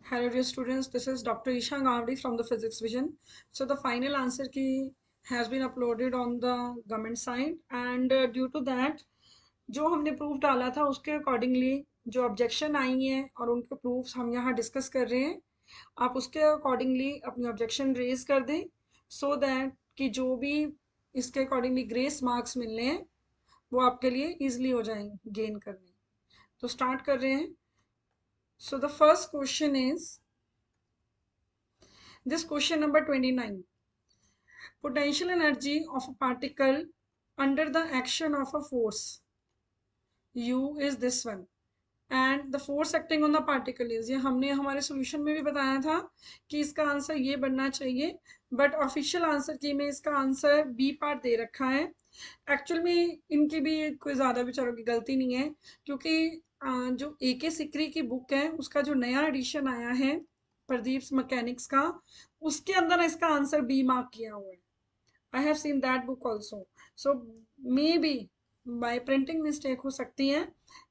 Hello dear students, this is Dr. Isha Gavdi from the Physics Vision. So the final answer key has been uploaded on the government side and due to that जो हमने proof डाला था उसके accordingly जो objection आई हैं और उनके proofs हम यहाँ डिस्कस कर रहे हैं, आप उसके अकॉर्डिंगली अपनी ऑब्जेक्शन रेज कर दें सो दैट कि जो भी इसके अकॉर्डिंगली ग्रेस मार्क्स मिलने हैं वो आपके लिए ईजिली हो जाएंगे गेन करने। तो स्टार्ट कर रहे हैं। So the first question is this question number 29. Potential energy of a particle under the action of a force U is this one and the force acting on the particle is, ये हमने हमारे solution में भी बताया था कि इसका answer ये बनना चाहिए, बट ऑफिशियल आंसर की में इसका आंसर बी पार्ट दे रखा है। एक्चुअल में इनकी भी कोई ज़्यादा बेचारों की गलती नहीं है क्योंकि जो AK सिकरी की बुक है उसका जो नया एडिशन आया है प्रदीप मैकेनिक्स का, उसके अंदर इसका आंसर बी मार्क किया हुआ है। I have seen that book also, so may be bye printing mistake हो सकती है,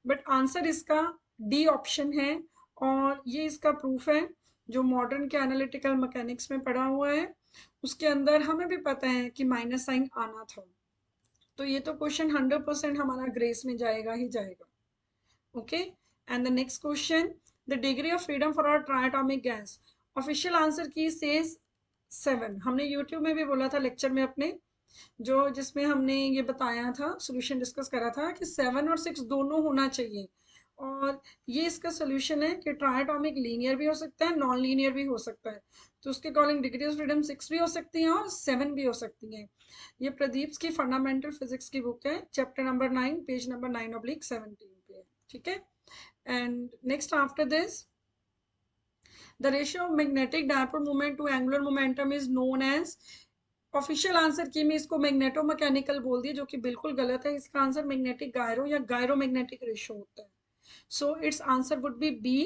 बट आंसर इसका डी ऑप्शन है और ये इसका प्रूफ है जो मॉडर्न के एनालिटिकल मैकेनिक्स में पढ़ा हुआ है उसके अंदर हमें भी पता है कि माइनस साइन आना था। तो ये तो क्वेश्चन 100% हमारा ग्रेस में जाएगा ही जाएगा। Okay, and the next question, the degree of freedom for our triatomic gas, official answer key says 7। हमने यूट्यूब में भी बोला था लेक्चर में अपने जो जिसमें हमने ये बताया था, सोल्यूशन डिस्कस करा था कि 7 और 6 दोनों होना चाहिए और ये इसका सोल्यूशन है कि ट्राइएटॉमिक लीनियर भी हो सकता है, नॉन लीनियर भी हो सकता है। तो उसके अकॉर्डिंग डिग्री ऑफ फ्रीडम 6 भी हो सकती है और 7 भी हो सकती है। ये प्रदीप की फंडामेंटल फिजिक्स की बुक है, चैप्टर नंबर 9 पेज नंबर 9/17 पे है। ठीक है, and next after this, the ratio of magnetic dipole moment to angular momentum is known as, official answer key में इसको मैग्नेटो मैकेनिकल बोल दिया जो कि बिल्कुल गलत है। इसका आंसर मैग्नेटिक गायरो या गायरो मैग्नेटिक रेशियो होता है। So its answer would be B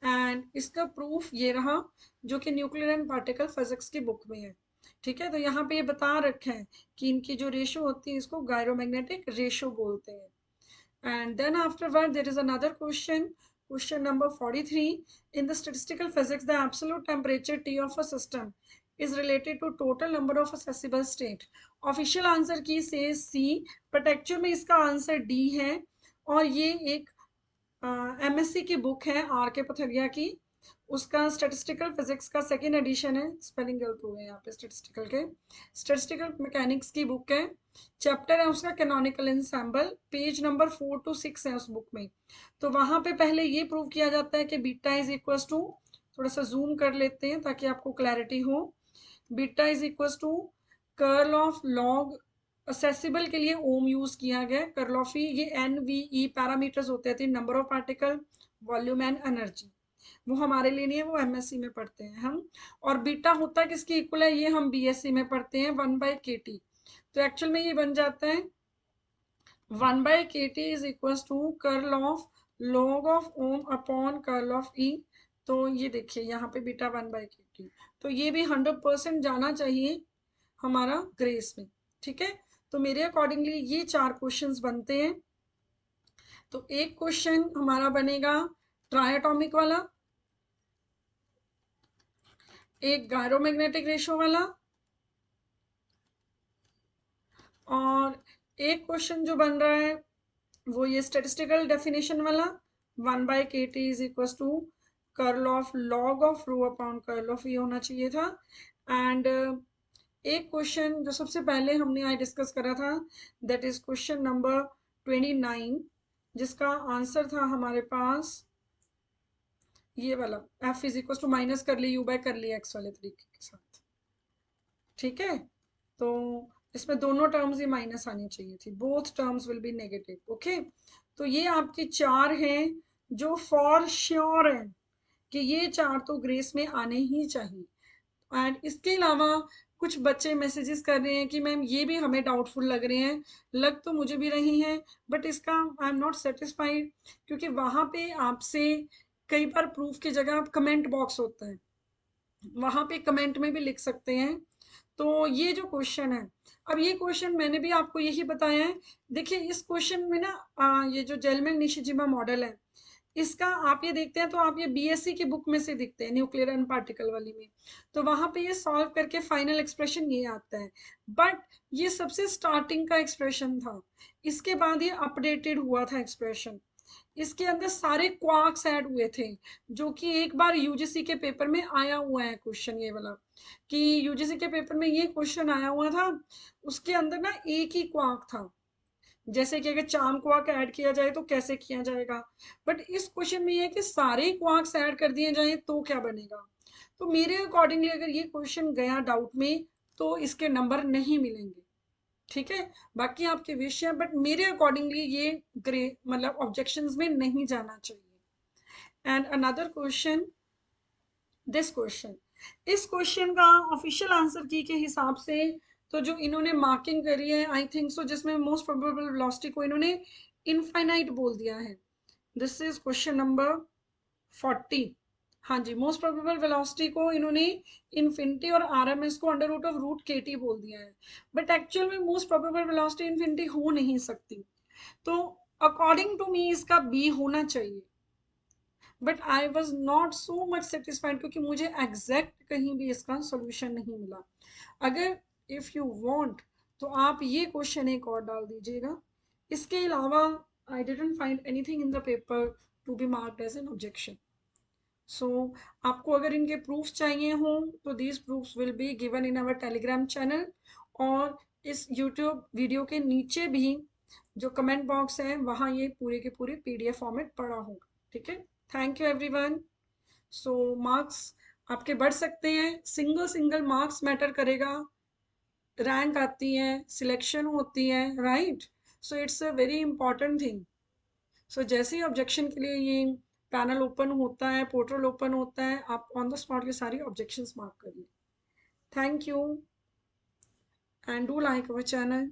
and इसका प्रूफ ये रहा जो कि न्यूक्लियर एंड पार्टिकल फिजिक्स की बुक में है। ठीक है, तो यहाँ पे ये बता रखे हैं कि इनकी जो रेशियो होती है इसको गायरोमैग्नेटिक रेशियो बोलते हैं। And then afterward there is another question, question number 43. In the statistical physics, the absolute temperature T of a system is related to total number of accessible state. Official answer की says C, but actual में इसका answer D है और ये एक MSc की book है RK Pathariya की, उसका स्टैटिस्टिकल फिजिक्स का सेकेंड एडिशन है, स्पेलिंग गलत हो गए यहाँ पे, स्टैटिस्टिकल के स्टैटिस्टिकल मैकेनिक्स की बुक है, चैप्टर है उसका canonical ensemble, page number 4 to 6 है उस बुक में। तो वहां पे पहले ये प्रूव किया जाता है कि बीटा इज इक्वल टू, थोड़ा सा जूम कर लेते हैं ताकि आपको क्लैरिटी हो, beta is equal to curl of log, accessible के लिए ओम यूज किया गया, कर्ल ऑफ ई, ये NVE पैरामीटर्स होते थे, number of particle, volume and energy, वो हमारे लिए नहीं है, वो MSc में पढ़ते हैं हम। और बीटा होता है किसकी इक्वल है, ये हम BSc में पढ़ते हैं, 1/kT। तो एक्चुअल में ये बन जाता है 1/kT is equal to curl of log of ohm upon curl of E. तो ये देखिए यहाँ पे बीटा 1/kT, तो ये भी 100% जाना चाहिए हमारा ग्रेस में। ठीक है, तो मेरे अकॉर्डिंगली ये 4 क्वेश्चंस बनते हैं। तो एक क्वेश्चन हमारा बनेगा ट्राइएटॉमिक वाला, एक गायरोमैग्नेटिक रेशियो वाला और एक क्वेश्चन जो बन रहा है वो ये स्टेटिस्टिकल डेफिनेशन वाला, 1/kT is equal to curl of log of rho upon curl of ये होना चाहिए था। एंड एक क्वेश्चन जो सबसे पहले हमने आज डिस्कस करा था, दैट इज क्वेश्चन नंबर 29, जिसका आंसर था हमारे पास ये वाला, F is equal to minus कर ली U बाय कर ली X वाले तरीके के साथ। ठीक है, तो इसमें दोनों टर्म्स ही माइनस आनी चाहिए थी, both terms will be negative. Okay, तो ये आपकी 4 हैं जो फॉर श्योर है कि ये 4 तो ग्रेस में आने ही चाहिए। एंड इसके अलावा कुछ बच्चे मैसेजेस कर रहे हैं कि मैम ये भी हमें डाउटफुल लग रहे हैं, लग तो मुझे भी रही हैं, बट इसका आई एम नॉट सेटिस्फाइड क्योंकि वहां पे आपसे कई बार प्रूफ की जगह आप कमेंट बॉक्स होता है, वहां पे कमेंट में भी लिख सकते हैं। तो ये जो क्वेश्चन है, अब ये क्वेश्चन मैंने भी आपको यही बताया है। देखिए इस क्वेश्चन में ना ये जो जेलमैन निशिजिमा मॉडल है इसका आप ये देखते हैं तो आप ये बीएससी की बुक में से दिखते हैं, न्यूक्लियर एंड पार्टिकल वाली में, तो वहां पे ये सॉल्व करके फाइनल एक्सप्रेशन ये आता है। बट ये सबसे स्टार्टिंग का एक्सप्रेशन था, इसके बाद ये अपडेटेड हुआ था एक्सप्रेशन। इसके अंदर सारे क्वार्क्स ऐड हुए थे, जो कि एक बार यूजीसी के पेपर में आया हुआ है क्वेश्चन ये वाला, कि यूजीसी के पेपर में ये क्वेश्चन आया हुआ था, उसके अंदर ना एक ही क्वार्क था, जैसे कि अगर चाम क्वार्क ऐड किया जाए तो कैसे किया जाएगा, बट इस क्वेश्चन में ये है कि सारे क्वार्क्स ऐड कर दिए जाए तो क्या बनेगा। तो मेरे अकॉर्डिंगली अगर ये क्वेश्चन गया डाउट में तो इसके नंबर नहीं मिलेंगे, ठीक है। बाकी आपके विषय है, बट मेरे अकॉर्डिंगली ये ग्रे मतलब ऑब्जेक्शंस में नहीं जाना चाहिए। And another question, this question, इस क्वेश्चन का ऑफिशियल आंसर की के हिसाब से तो जो इन्होंने मार्किंग करी है आई थिंक सो, जिसमें मोस्ट प्रोबेबल वेलोसिटी को इन्होंने इनफाइनाइट बोल दिया है। This is question number 40। हाँ जी, मोस्ट प्रोबेबल वेलोसिटी को इन्होंने इन्फिनिटी और आरएमएस को अंडर रूट ऑफ रूट के टी बोल दिया है, बट एक्चुअल में मोस्ट प्रोबेबल वेलोसिटी इन्फिनिटी हो नहीं सकती। तो अकॉर्डिंग टू मी इसका बी होना चाहिए, but I was not so much satisfied क्योंकि मुझे एग्जैक्ट कहीं भी इसका सोल्यूशन नहीं मिला। अगर इफ यू वांट तो आप ये क्वेश्चन एक और डाल दीजिएगा। इसके अलावा I didn't find anything in the paper to be marked as an objection. So आपको अगर इनके प्रूफ्स चाहिए हों तो these proofs will be given in our Telegram channel, और इस यूट्यूब वीडियो के नीचे भी जो कमेंट बॉक्स है वहाँ ये पूरे के पूरे पीडीएफ फॉर्मेट पड़ा होगा, ठीक है। Thank you everyone. So marks आपके बढ़ सकते हैं, सिंगल सिंगल मार्क्स मैटर करेगा, रैंक आती है, सिलेक्शन होती है, right. So it's a very important thing. So जैसे ही ऑब्जेक्शन के लिए ये पैनल ओपन होता है, पोर्टल ओपन होता है, आप ऑन द स्पॉट ये सारी ऑब्जेक्शंस मार्क करिए। Thank you and do like our channel.